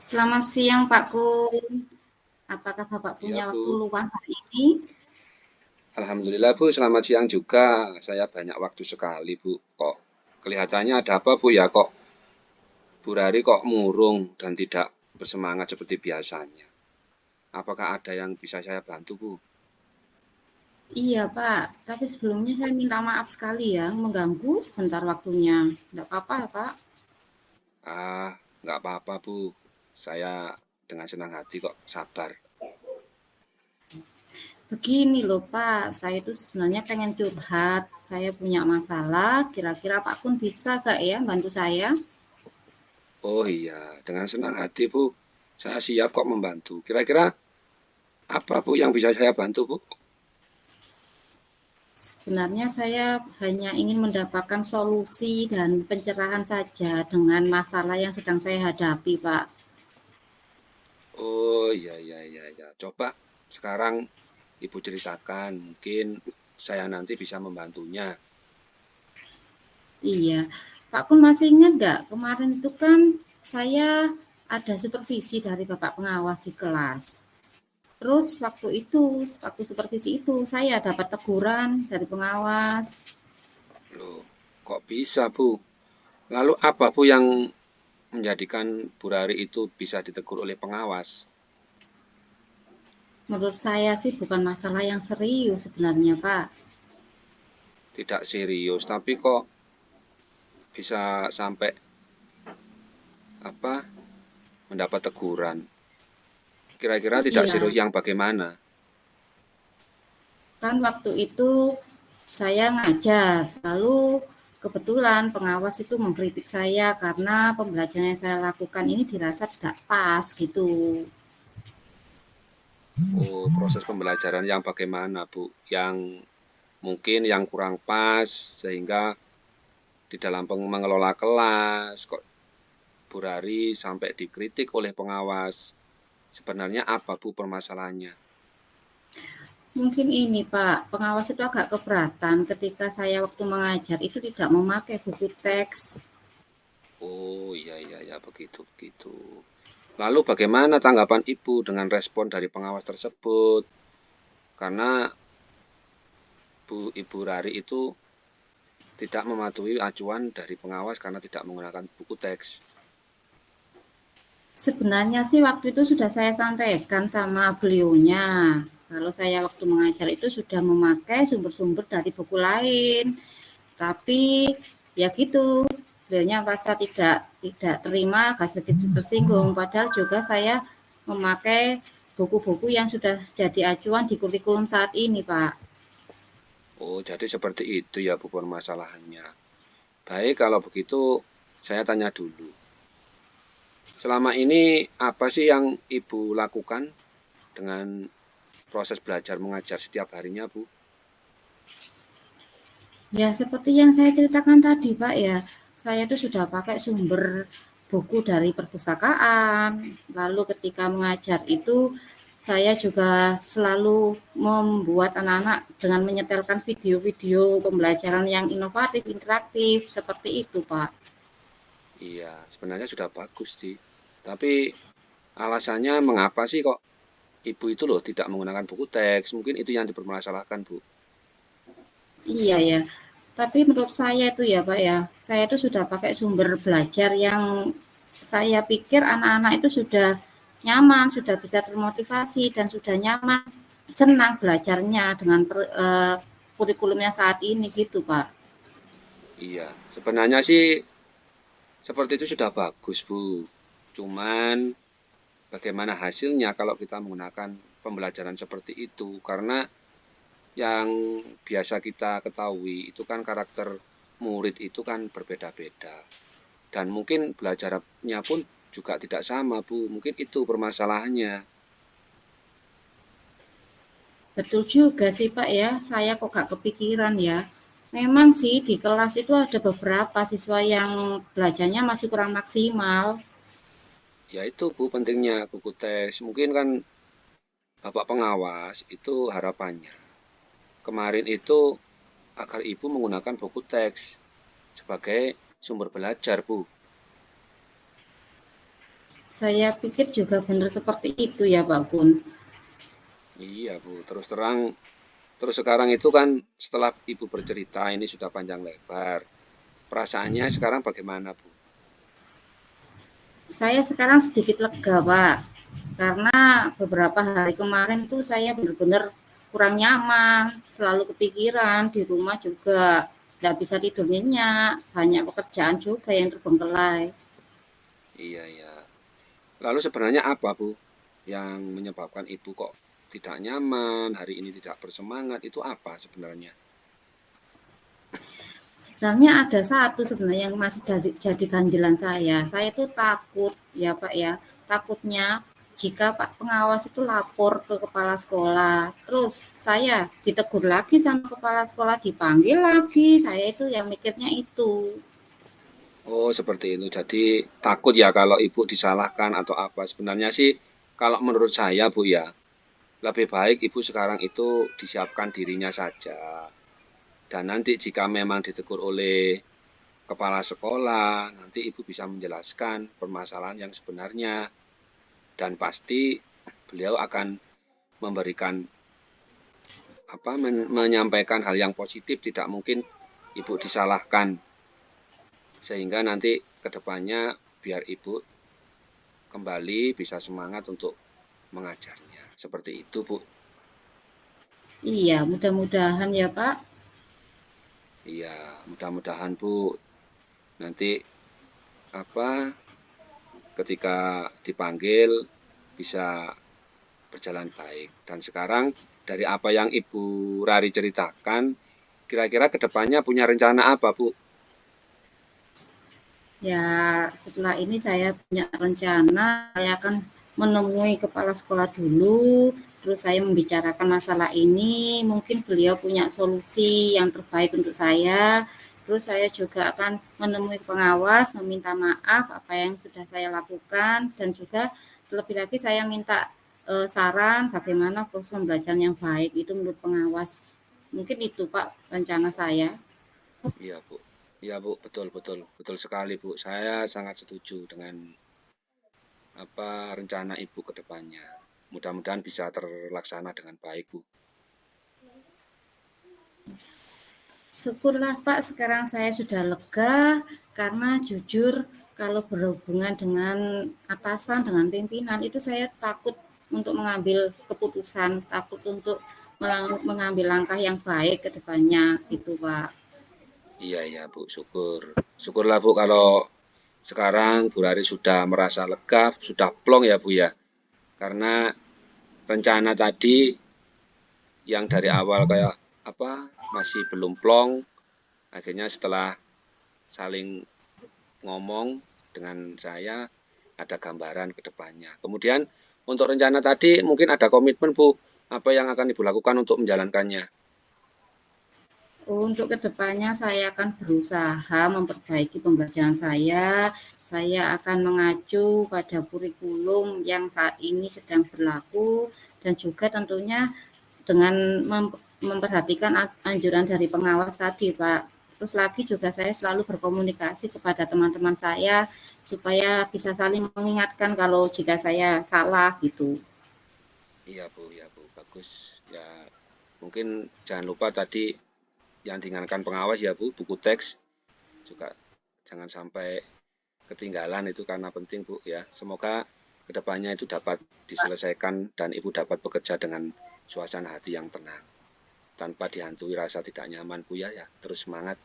Selamat siang Pak Kun. Apakah Bapak Iya punya waktu Bu, luang hari ini? Alhamdulillah Bu, selamat siang juga. Saya banyak waktu sekali Bu. Kok kelihatannya ada apa Bu ya? Kok Bu Rari kok murung dan tidak bersemangat seperti biasanya? Apakah ada yang bisa saya bantu Bu? Iya Pak, tapi sebelumnya saya minta maaf sekali ya mengganggu sebentar waktunya. Tidak apa-apa ya Pak. Ah, nggak apa-apa Bu. Saya dengan senang hati kok sabar. Begini loh Pak, saya itu sebenarnya pengen curhat. Saya punya masalah, kira-kira Pak Kun bisa gak ya bantu saya? Oh iya, dengan senang hati Bu. Saya siap kok membantu. Kira-kira apa Bu yang bisa saya bantu Bu? Sebenarnya saya hanya ingin mendapatkan solusi dan pencerahan saja dengan masalah yang sedang saya hadapi Pak. Oh iya iya iya iya. Coba sekarang Ibu ceritakan, mungkin saya nanti bisa membantunya. Iya, Pak Kun masih ingat nggak kemarin itu kan saya ada supervisi dari Bapak pengawas di kelas. Terus waktu supervisi itu saya dapat teguran dari pengawas. Loh, kok bisa, Bu? Lalu apa, Bu, yang menjadikan Bu Rari itu bisa ditegur oleh pengawas? Menurut saya sih bukan masalah yang serius sebenarnya, Pak. Tidak serius, tapi kok bisa sampai apa mendapat teguran? Kira-kira tidak Iya, serius yang bagaimana? kan waktu itu saya ngajar, lalu kebetulan pengawas itu mengkritik saya karena pembelajaran yang saya lakukan ini dirasa tidak pas gitu. Oh, proses pembelajaran yang bagaimana, Bu? Yang mungkin yang kurang pas sehingga di dalam mengelola kelas kok Bu Rari sampai dikritik oleh pengawas. Sebenarnya apa, Bu, permasalahannya? Mungkin ini Pak, pengawas itu agak keberatan ketika saya waktu mengajar itu tidak memakai buku teks. Oh, iya iya ya, begitu begitu. Lalu bagaimana tanggapan Ibu dengan respon dari pengawas tersebut? Karena Ibu Rari itu tidak mematuhi acuan dari pengawas karena tidak menggunakan buku teks. Sebenarnya sih waktu itu sudah saya sampaikan sama beliaunya. Kalau saya waktu mengajar itu sudah memakai sumber-sumber dari buku lain. Tapi ya gitu, beliaunya pasti tidak terima, agak sedikit tersinggung. Padahal juga saya memakai buku-buku yang sudah jadi acuan di kurikulum saat ini, Pak. Oh, jadi seperti itu ya Bu permasalahannya. Baik, kalau begitu saya tanya dulu. Selama ini apa sih yang Ibu lakukan dengan proses belajar mengajar setiap harinya, Bu? Ya, seperti yang saya ceritakan tadi, Pak, ya. Saya itu sudah pakai sumber buku dari perpustakaan. Lalu ketika mengajar itu saya juga selalu membuat anak-anak dengan menyetelkan video-video pembelajaran yang inovatif, interaktif, seperti itu, Pak. Iya, sebenarnya sudah bagus sih. Tapi alasannya mengapa sih kok Ibu itu loh tidak menggunakan buku teks? Mungkin itu yang dipermasalahkan, Bu. Iya ya. Tapi menurut saya itu ya, Pak, ya. Saya itu sudah pakai sumber belajar yang saya pikir anak-anak itu sudah nyaman, sudah bisa termotivasi dan sudah nyaman, senang belajarnya dengan kurikulumnya saat ini gitu, Pak. Iya, sebenarnya sih seperti itu sudah bagus, Bu. Cuman bagaimana hasilnya kalau kita menggunakan pembelajaran seperti itu? Karena yang biasa kita ketahui itu kan karakter murid itu kan berbeda-beda. Dan mungkin belajarnya pun juga tidak sama, Bu. Mungkin itu permasalahannya. Betul juga sih, Pak, ya. Saya kok gak kepikiran ya. Memang sih di kelas itu ada beberapa siswa yang belajarnya masih kurang maksimal. Ya itu, Bu, pentingnya buku teks. Mungkin kan Bapak pengawas itu harapannya. Kemarin itu agar Ibu menggunakan buku teks sebagai sumber belajar, Bu. Saya pikir juga benar seperti itu ya Pak Pun. Iya, Bu. Terus sekarang itu kan setelah Ibu bercerita ini sudah panjang lebar. Perasaannya sekarang bagaimana, Bu? Saya sekarang sedikit lega Pak, karena beberapa hari kemarin tuh saya benar-benar kurang nyaman, selalu kepikiran, di rumah juga nggak bisa tidur nyenyak, banyak pekerjaan juga yang terbengkelai. Iya, iya. Lalu sebenarnya apa, Bu, yang menyebabkan Ibu kok tidak nyaman, hari ini tidak bersemangat, itu apa sebenarnya? Sebenarnya ada satu sebenarnya yang masih jadi ganjelan saya. Saya itu takut ya Pak ya, takutnya jika Pak pengawas itu lapor ke kepala sekolah, terus saya ditegur lagi sama kepala sekolah, dipanggil lagi, saya itu yang mikirnya itu. Oh, seperti itu. Jadi takut ya kalau Ibu disalahkan atau apa. Sebenarnya sih kalau menurut saya, Bu ya, lebih baik Ibu sekarang itu disiapkan dirinya saja. Dan nanti jika memang ditegur oleh kepala sekolah, nanti Ibu bisa menjelaskan permasalahan yang sebenarnya. Dan pasti beliau akan memberikan menyampaikan hal yang positif, tidak mungkin Ibu disalahkan. Sehingga nanti ke depannya biar Ibu kembali bisa semangat untuk mengajarnya. Seperti itu, Bu. Iya, mudah-mudahan ya Pak. Iya, mudah-mudahan Bu nanti apa ketika dipanggil bisa berjalan baik. Dan sekarang dari apa yang Ibu Rari ceritakan, kira-kira kedepannya punya rencana apa, Bu? Ya, setelah ini saya punya rencana, saya akan menemui kepala sekolah dulu, terus saya membicarakan masalah ini, mungkin beliau punya solusi yang terbaik untuk saya, terus saya juga akan menemui pengawas, meminta maaf apa yang sudah saya lakukan, dan juga terlebih lagi saya minta saran bagaimana proses pembelajaran yang baik itu menurut pengawas. Mungkin itu Pak rencana saya. Iya, Bu. Iya, Bu, betul, betul. Betul sekali, Bu. Saya sangat setuju dengan rencana Ibu ke depannya. Mudah-mudahan bisa terlaksana dengan baik, Bu. Syukurlah Pak, sekarang saya sudah lega karena jujur kalau berhubungan dengan atasan, dengan pimpinan itu saya takut untuk mengambil keputusan, takut untuk mengambil langkah yang baik ke depannya gitu Pak. Iya, iya, Bu. Syukur. Syukurlah, Bu, kalau sekarang Bu Rari sudah merasa lega, sudah plong ya, Bu ya. Karena rencana tadi yang dari awal kayak masih belum plong, akhirnya setelah saling ngomong dengan saya ada gambaran ke depannya. Kemudian untuk rencana tadi mungkin ada komitmen, Bu, apa yang akan Ibu lakukan untuk menjalankannya? Untuk kedepannya saya akan berusaha memperbaiki pembelajaran saya. Saya akan mengacu pada kurikulum yang saat ini sedang berlaku dan juga tentunya dengan memperhatikan anjuran dari pengawas tadi, Pak. Terus lagi juga saya selalu berkomunikasi kepada teman-teman saya supaya bisa saling mengingatkan kalau jika saya salah gitu. Iya Bu, bagus. Ya, mungkin jangan lupa tadi yang diingatkan pengawas ya Bu, buku teks juga jangan sampai ketinggalan itu karena penting Bu ya. Semoga kedepannya itu dapat diselesaikan dan Ibu dapat bekerja dengan suasana hati yang tenang tanpa dihantui rasa tidak nyaman Bu ya. Terus semangat.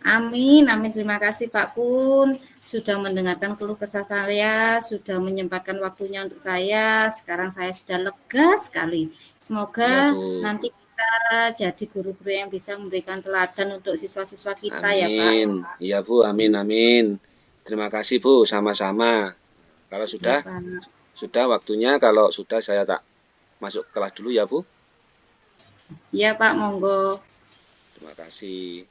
Amin, amin. Terima kasih Pak Kun sudah mendengarkan keluh kesah saya, sudah menyempatkan waktunya untuk saya. Sekarang saya sudah lega sekali. Iya Semoga Bu. nanti kita jadi guru-guru yang bisa memberikan teladan untuk siswa-siswa kita ya Pak. Amin. Iya Bu, amin amin. Terima kasih Bu, sama-sama. Kalau Ya sudah Pak. sudah waktunya kalau sudah saya tak masuk kelas dulu ya Bu. Ya Pak, monggo. Terima kasih.